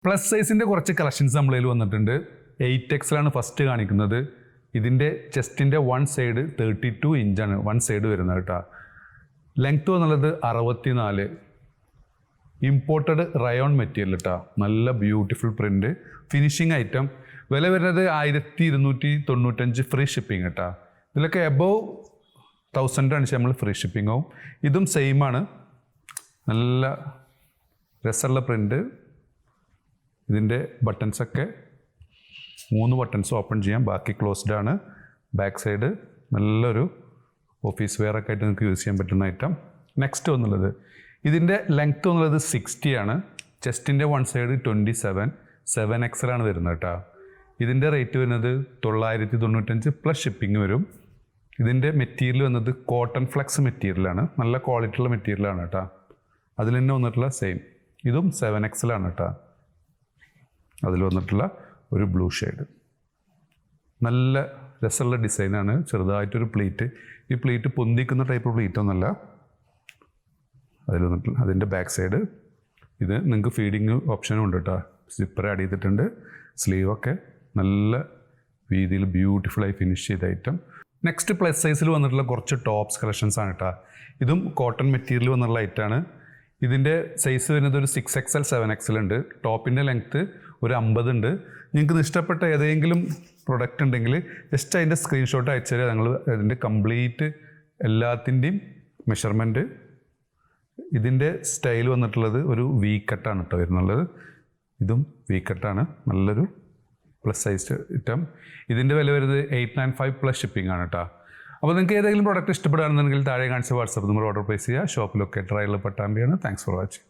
Plus സൈസിൻ്റെ കുറച്ച് collections നമ്മളതിൽ വന്നിട്ടുണ്ട്. 8XL ആണ് ഫസ്റ്റ് കാണിക്കുന്നത്. ഇതിൻ്റെ ചെസ്റ്റിൻ്റെ വൺ സൈഡ് 32 ഇഞ്ചാണ് വൺ സൈഡ് വരുന്നത് കേട്ടോ. ലെങ്ത് എന്നുള്ളത് 64. ഇമ്പോർട്ടഡ് റയോൺ മെറ്റീരിയൽ കേട്ടോ. നല്ല ബ്യൂട്ടിഫുൾ പ്രിൻറ്റ് ഫിനിഷിങ് ഐറ്റം. വില വരുന്നത് 1295 ഫ്രീ ഷിപ്പിംഗ് കേട്ടോ. ഇതിലൊക്കെ എബോവ് 1000 ആണ് നമ്മൾ ഫ്രീ ഷിപ്പിംഗ് ആവും. ഇതും സെയിം ആണ്. നല്ല രസമുള്ള പ്രിൻറ്റ്. ഇതിൻ്റെ ബട്ടൺസൊക്കെ 3 ബട്ടൺസ് ഓപ്പൺ ചെയ്യാം, ബാക്കി ക്ലോസ്ഡ് ആണ്. ബാക്ക് സൈഡ് നല്ലൊരു ഓഫീസ് വെയർ ഒക്കെ ആയിട്ട് നിങ്ങൾക്ക് യൂസ് ചെയ്യാൻ പറ്റുന്ന ഐറ്റം. നെക്സ്റ്റ് എന്നുള്ളത് ഇതിൻ്റെ ലെങ്ത് എന്നുള്ളത് 60 ആണ്. ചെസ്റ്റിൻ്റെ വൺ സൈഡ് 27, 7XL ആണ് വരുന്നത് കേട്ടോ. ഇതിൻ്റെ റേറ്റ് വരുന്നത് 995 പ്ലസ് ഷിപ്പിംഗ് വരും. ഇതിൻ്റെ മെറ്റീരിയൽ വന്നത് കോട്ടൺ ഫ്ലെക്സ് മെറ്റീരിയലാണ്. നല്ല ക്വാളിറ്റി ഉള്ള മെറ്റീരിയലാണ് കേട്ടോ. അതിൽ തന്നെ വന്നിട്ടുള്ള സെയിം ഇതും 7XL ആണ് കേട്ടോ. അതിൽ വന്നിട്ടുള്ള ഒരു ബ്ലൂ ഷെയ്ഡ് നല്ല രസമുള്ള ഡിസൈനാണ്. ചെറുതായിട്ടൊരു പ്ലീറ്റ്. ഈ പ്ലീറ്റ് പൊന്തിക്കുന്ന ടൈപ്പ് പ്ലീറ്റ് ഒന്നുമല്ല. അതിൽ വന്നിട്ടുള്ള അതിൻ്റെ ബാക്ക് സൈഡ് ഇത് നിങ്ങൾക്ക് ഫീഡിങ് ഓപ്ഷനും ഉണ്ട് കേട്ടോ. സിപ്പർ ആഡ് ചെയ്തിട്ടുണ്ട്. സ്ലീവൊക്കെ നല്ല രീതിയിൽ ബ്യൂട്ടിഫുള്ളായി ഫിനിഷ് ചെയ്ത ഐറ്റം. നെക്സ്റ്റ് പ്ലസ് സൈസിൽ വന്നിട്ടുള്ള കുറച്ച് ടോപ്സ് കളക്ഷൻസ് ആണ് കേട്ടോ. ഇതും കോട്ടൺ മെറ്റീരിയൽ വന്നുള്ള ഐറ്റാണ്. ഇതിൻ്റെ സൈസ് വരുന്നത് ഒരു 6XL 7XL ഉണ്ട്. ടോപ്പിൻ്റെ ലെങ്ത്ത് ഒരു 50 ഉണ്ട്. നിങ്ങൾക്ക് ഇഷ്ടപ്പെട്ട ഏതെങ്കിലും പ്രൊഡക്റ്റ് ഉണ്ടെങ്കിൽ ജസ്റ്റ് അതിൻ്റെ സ്ക്രീൻഷോട്ട് അയച്ചാൽ ഞങ്ങൾ അതിൻ്റെ കംപ്ലീറ്റ് എല്ലാത്തിൻ്റെയും മെഷർമെൻറ്റ്. ഇതിൻ്റെ സ്റ്റൈൽ വന്നിട്ടുള്ളത് ഒരു വി കട്ടാണ് കേട്ടോ വരുന്നുള്ളത്. ഇതും വി കട്ടാണ്. നല്ലൊരു പ്ലസ് സൈസ് ഐറ്റം. ഇതിൻ്റെ വില വരുന്നത് 895 പ്ലസ് ഷിപ്പിംഗ് ആണ് കേട്ടോ. അപ്പോൾ നിങ്ങൾക്ക് ഏതെങ്കിലും പ്രോഡക്റ്റ് ഇഷ്ടപ്പെടുകയാണെന്നുണ്ടെങ്കിൽ താഴെ കാണിച്ച വാട്സാപ്പ് നമ്പർ ഓർഡർ പ്ലേസ് ചെയ്യുക. ഷോപ്പ് ലൊക്കേറ്റഡ് ആയിട്ടുള്ള പട്ടാമ്പിയാണ്. Thanks for watching.